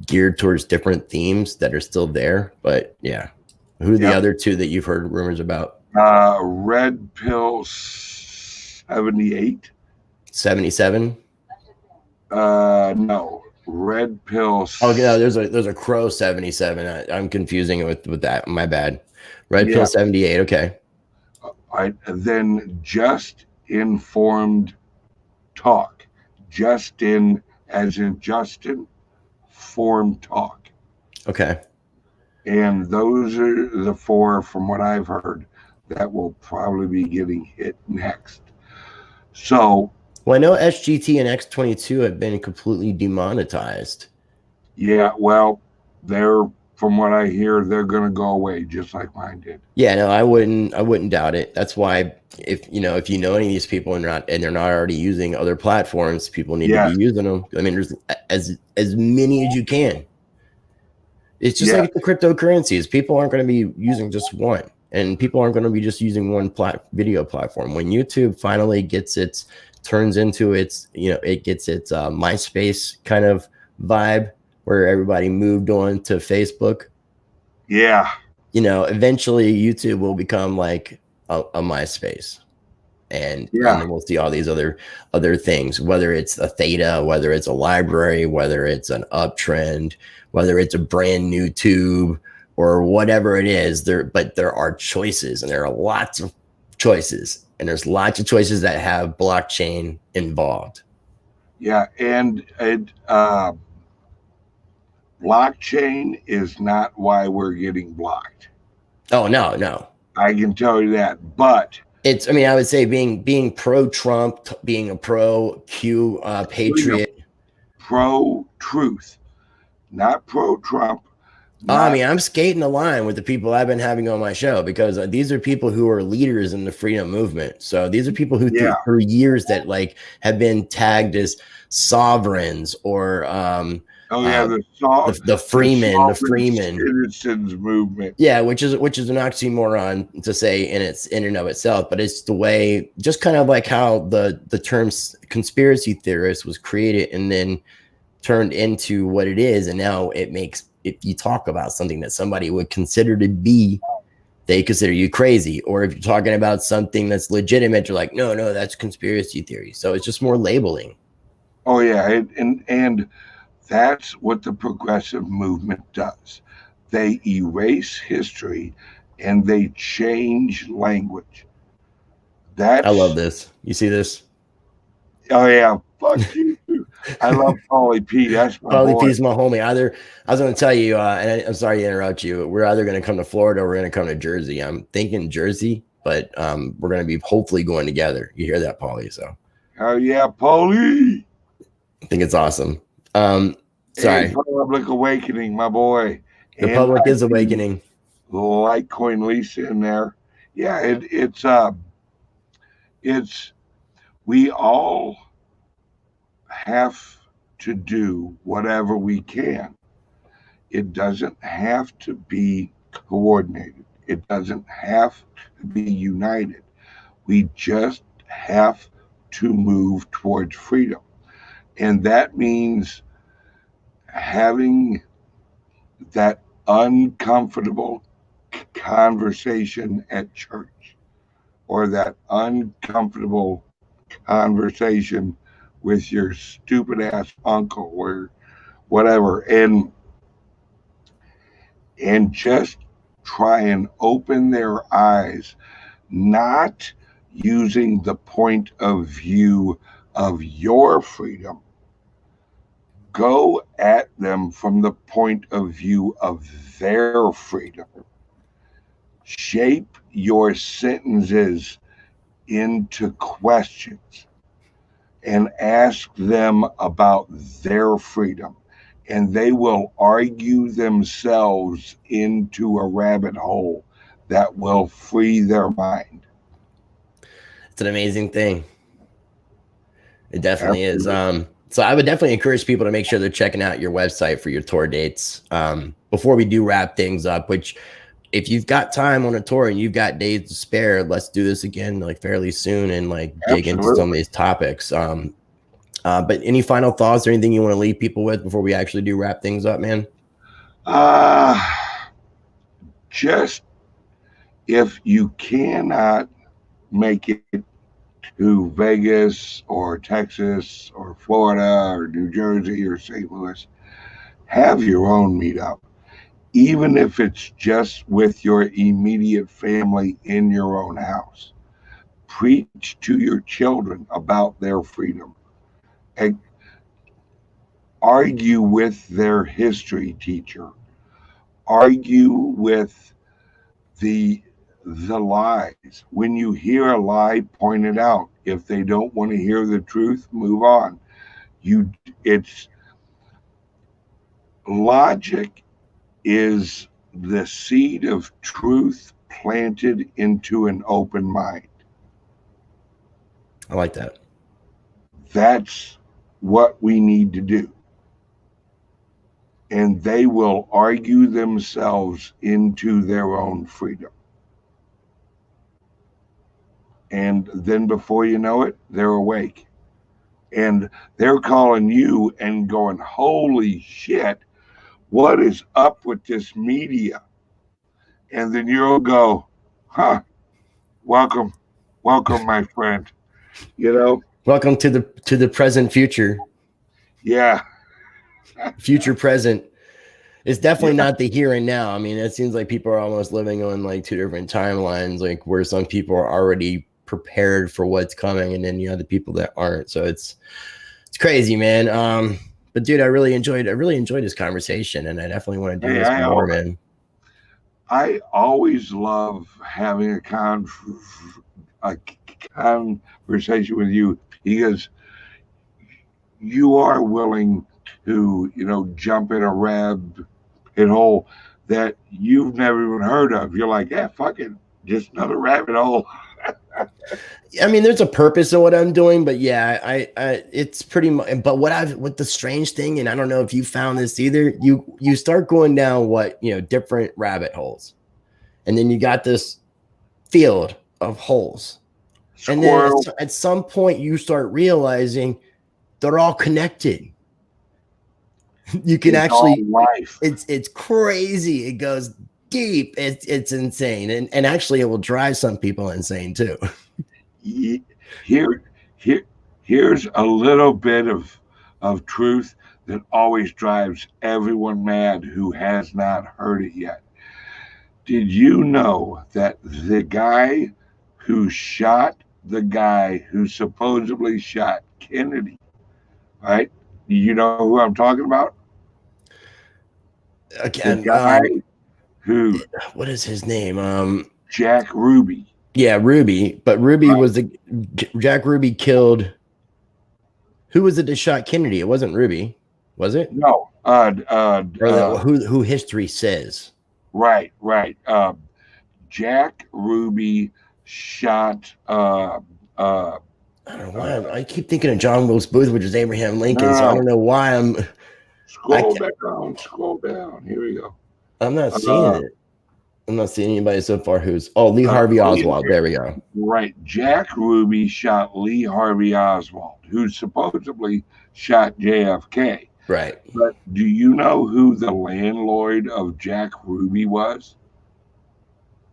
geared towards different themes that are still there. But yeah, who are the other 2 that you've heard rumors about? Red Pill 78. 77? No. Red Pill. Oh yeah, there's a Crow 77. I'm confusing it with that. My bad. Red Pill 78. Okay. Then Just Informed Talk. Justin, as in Justin, Form Talk. Okay. And those are the 4, from what I've heard, that will probably be getting hit next. So, well, I know SGT and X22 have been completely demonetized. Yeah, well, from what I hear, they're going to go away just like mine did. Yeah, no, I wouldn't doubt it. That's why if you know any of these people and they're not already using other platforms, people need to be using them. I mean, there's as many as you can. It's just like the cryptocurrencies. People aren't going to be using just one, and people aren't going to be just using one video platform. When YouTube finally turns into its, it gets its MySpace kind of vibe where everybody moved on to Facebook. Yeah. Eventually YouTube will become like a MySpace. And then we'll see all these other things, whether it's a Theta, whether it's a LBRY, whether it's an uptrend, whether it's a brand new tube or whatever it is. But there are choices, and there are lots of choices, and there's lots of choices that have blockchain involved. Yeah, and blockchain is not why we're getting blocked. Oh, no. I can tell you that, but I would say being pro-Trump, being a pro-Q patriot. Pro-truth, not pro-Trump. I'm skating the line with the people I've been having on my show, because these are people who are leaders in the freedom movement. So these are people who for years that have been tagged as sovereigns or the Freeman citizens movement. Yeah, which is an oxymoron to say in and of itself, but it's the way, just kind of like how the term conspiracy theorist was created, and then turned into what it is. And now it makes, if you talk about something that somebody would consider to be, they consider you crazy. Or if you're talking about something that's legitimate, you're like, no, that's conspiracy theory. So it's just more labeling. Oh yeah, and that's what the progressive movement does. They erase history and they change language. I love this. You see this? Oh yeah, fuck you. I love Paulie P. That's my Paulie boy. P's my homie. I was going to tell you, and I'm sorry to interrupt you. We're either going to come to Florida or we're going to come to Jersey. I'm thinking Jersey, but we're going to be hopefully going together. You hear that, Paulie? So. Oh yeah, Paulie. I think it's awesome. Sorry. Hey, public awakening, my boy. The public is awakening. Litecoin Lisa in there. Yeah, it's we all have to do whatever we can. It doesn't have to be coordinated. It doesn't have to be united. We just have to move towards freedom. And that means having that uncomfortable conversation at church, or that uncomfortable conversation with your stupid ass uncle or whatever, and just try and open their eyes, not using the point of view of your freedom. Go at them from the point of view of their freedom. Shape your sentences into questions and ask them about their freedom, and they will argue themselves into a rabbit hole that will free their mind. It's an amazing thing. It definitely is. So I would definitely encourage people to make sure they're checking out your website for your tour dates before we do wrap things up, which if you've got time on a tour and you've got days to spare, let's do this again like fairly soon and like dig into some of these topics. But any final thoughts or anything you want to leave people with before we actually do wrap things up, man? Just if you cannot make it to Vegas or Texas or Florida or New Jersey or St. Louis, have your own meetup. Even if it's just with your immediate family in your own house. Preach to your children about their freedom. Argue with their history teacher. Argue with the lies. When you hear a lie, point it out. If they don't want to hear the truth, move on. It's logic is the seed of truth planted into an open mind. I like that. That's what we need to do. And they will argue themselves into their own freedom. And then before you know it, they're awake. And they're calling you and going, holy shit, what is up with this media? And then you'll go, huh, welcome, my friend. You know? Welcome to the present future. Yeah. Future present. It's definitely not the here and now. I mean, it seems like people are almost living on like two different timelines, like where some people are already prepared for what's coming, and then you have the people that aren't. So it's crazy, man. But dude, I really enjoyed this conversation, and I definitely want to do this more, man. I always love having a conversation with you because you are willing to, jump in a rabbit hole that you've never even heard of. You're like, yeah, fuck it, just another rabbit hole. I mean, there's a purpose of what I'm doing, but yeah, I it's pretty much. But what the strange thing, and I don't know if you found this either, you start going down different rabbit holes, and then you got this field of holes, and then at some point you start realizing they're all connected. You can it's actually life. It's crazy. It goes deep. It's insane. And actually it will drive some people insane too. Here, here's a little bit of truth that always drives everyone mad who has not heard it yet. Did you know that the guy who shot the guy who supposedly shot Kennedy, right? You know who I'm talking about? Again, The guy who what is his name? Jack Ruby. Yeah, Ruby. But Ruby was the Jack Ruby killed. Who was it that shot Kennedy? It wasn't Ruby, was it? No. Who history says. Right. Jack Ruby shot. I don't know why I keep thinking of John Wilkes Booth, which is Abraham Lincoln. No. So I don't know why I'm. Scroll down. Here we go. I'm not seeing it. I'm not seeing anybody so far who's. Oh, Lee Harvey Oswald. There we go. Right. Jack Ruby shot Lee Harvey Oswald, who supposedly shot JFK. Right. But do you know who the landlord of Jack Ruby was?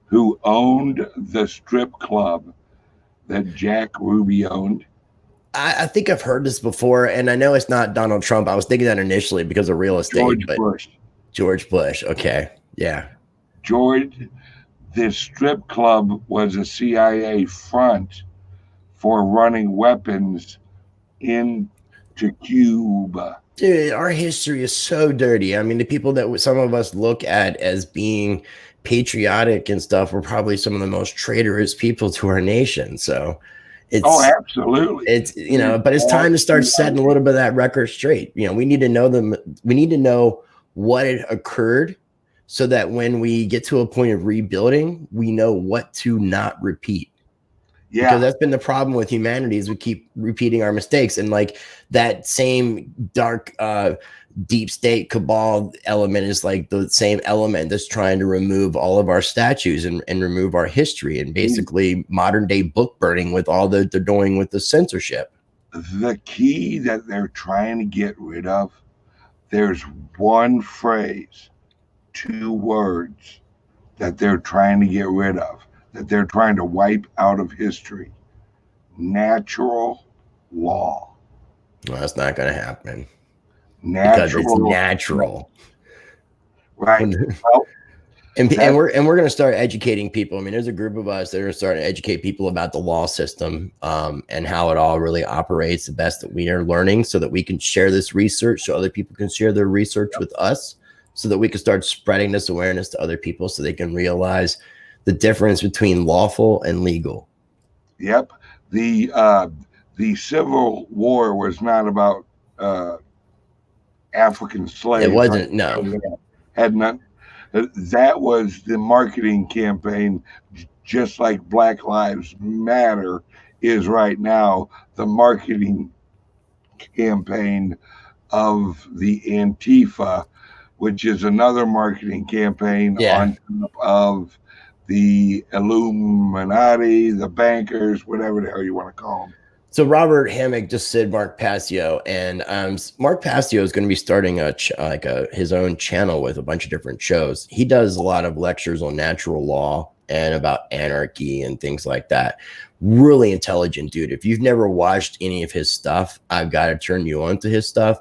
Who owned the strip club that Jack Ruby owned? I think I've heard this before, and I know it's not Donald Trump. I was thinking that initially because of real estate. George Bush. Okay. Yeah. This strip club was a CIA front for running weapons into Cuba. Dude, our history is so dirty. I mean, the people that some of us look at as being patriotic and stuff were probably some of the most traitorous people to our nation. So it's absolutely. It's but it's time to start setting a little bit of that record straight. We need to know them. We need to know what had occurred so that when we get to a point of rebuilding, we know what to not repeat. Yeah. Because that's been the problem with humanity is we keep repeating our mistakes. And like that same dark deep state cabal element is like the same element that's trying to remove all of our statues and remove our history and basically modern day book burning with all that they're doing with the censorship. The key that they're trying to get rid of, there's one phrase, 2 words that they're trying to get rid of, that they're trying to wipe out of history. Natural law. Well, that's not going to happen. Because it's natural. Right. Well, and we're going to start educating people. I mean, there's a group of us that are starting to educate people about the law system and how it all really operates the best that we are learning so that we can share this research so other people can share their research with us so that we can start spreading this awareness to other people so they can realize the difference between lawful and legal. Yep. The Civil War was not about African slaves. It wasn't, no. Had not. That was the marketing campaign, just like Black Lives Matter is right now the marketing campaign of the Antifa, which is another marketing campaign on top of the Illuminati, the bankers, whatever the hell you want to call them. So Robert Hammack just said Mark Passio, and Mark Passio is going to be starting his own channel with a bunch of different shows. He does a lot of lectures on natural law and about anarchy and things like that. Really intelligent dude. If you've never watched any of his stuff, I've got to turn you on to his stuff.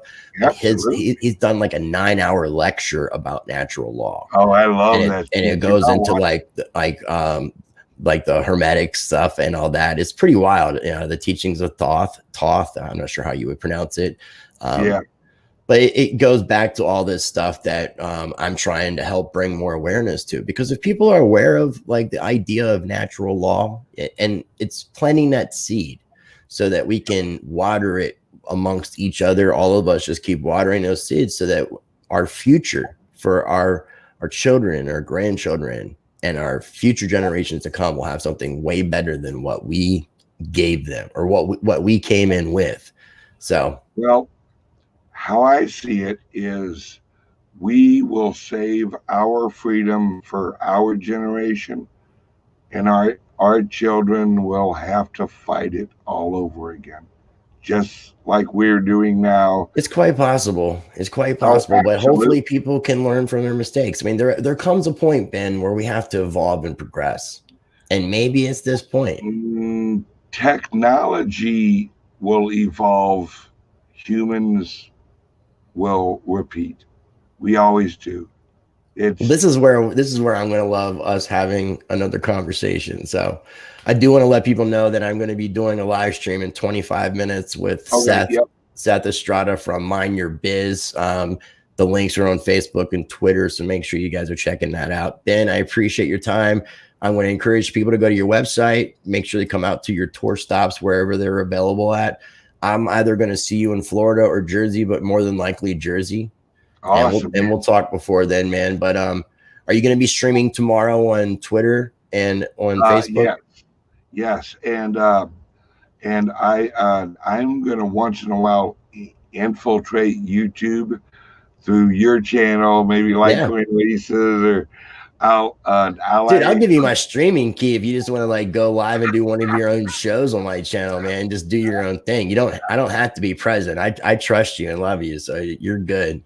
He's done like a 9-hour lecture about natural law. Oh, I love that. And it goes into like the Hermetic stuff and all that. It's pretty wild. The teachings of Thoth. I'm not sure how you would pronounce it. But it goes back to all this stuff that I'm trying to help bring more awareness to, because if people are aware of like the idea of natural law and it's planting that seed so that we can water it amongst each other, all of us just keep watering those seeds so that our future for our children, our grandchildren, and our future generations to come will have something way better than what we gave them or what we came in with. So, well, how I see it is we will save our freedom for our generation, and our children will have to fight it all over again. just like we're doing now. It's quite possible. It's quite possible, but hopefully people can learn from their mistakes. I mean, there comes a point, Ben, where we have to evolve and progress. And maybe it's this point. Technology will evolve. Humans will repeat. We always do. This is where I'm going to love us having another conversation. So I do want to let people know that I'm going to be doing a live stream in 25 minutes with Seth Estrada from Mind Your Biz. The links are on Facebook and Twitter, so make sure you guys are checking that out. Ben, I appreciate your time. I'm going to encourage people to go to your website. Make sure they come out to your tour stops wherever they're available at. I'm either going to see you in Florida or Jersey, but more than likely Jersey. Awesome. And we'll talk before then, man. But are you going to be streaming tomorrow on Twitter and on Facebook? Yes. And I'm going to once in a while infiltrate YouTube through your channel, maybe like Queen Lisa's, or I'll give you my streaming key if you just want to like go live and do one of your own shows on my channel, man. Just do your own thing. I don't have to be present. I trust you and love you, so you're good.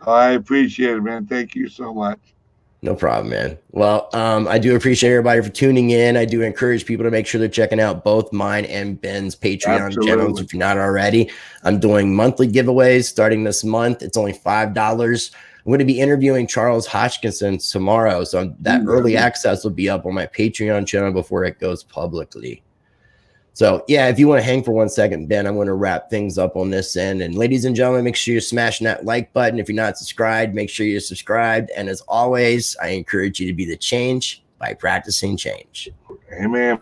I appreciate it, man. Thank you so much. No problem, man. Well, I do appreciate everybody for tuning in. I do encourage people to make sure they're checking out both mine and Ben's Patreon channels if you're not already. I'm doing monthly giveaways starting this month. It's only $5. I'm going to be interviewing Charles Hodgkinson tomorrow, so that early access will be up on my Patreon channel before it goes publicly. So, yeah, if you want to hang for 1 second, Ben, I'm going to wrap things up on this end. And ladies and gentlemen, make sure you're smashing that like button. If you're not subscribed, make sure you're subscribed. And as always, I encourage you to be the change by practicing change. Amen.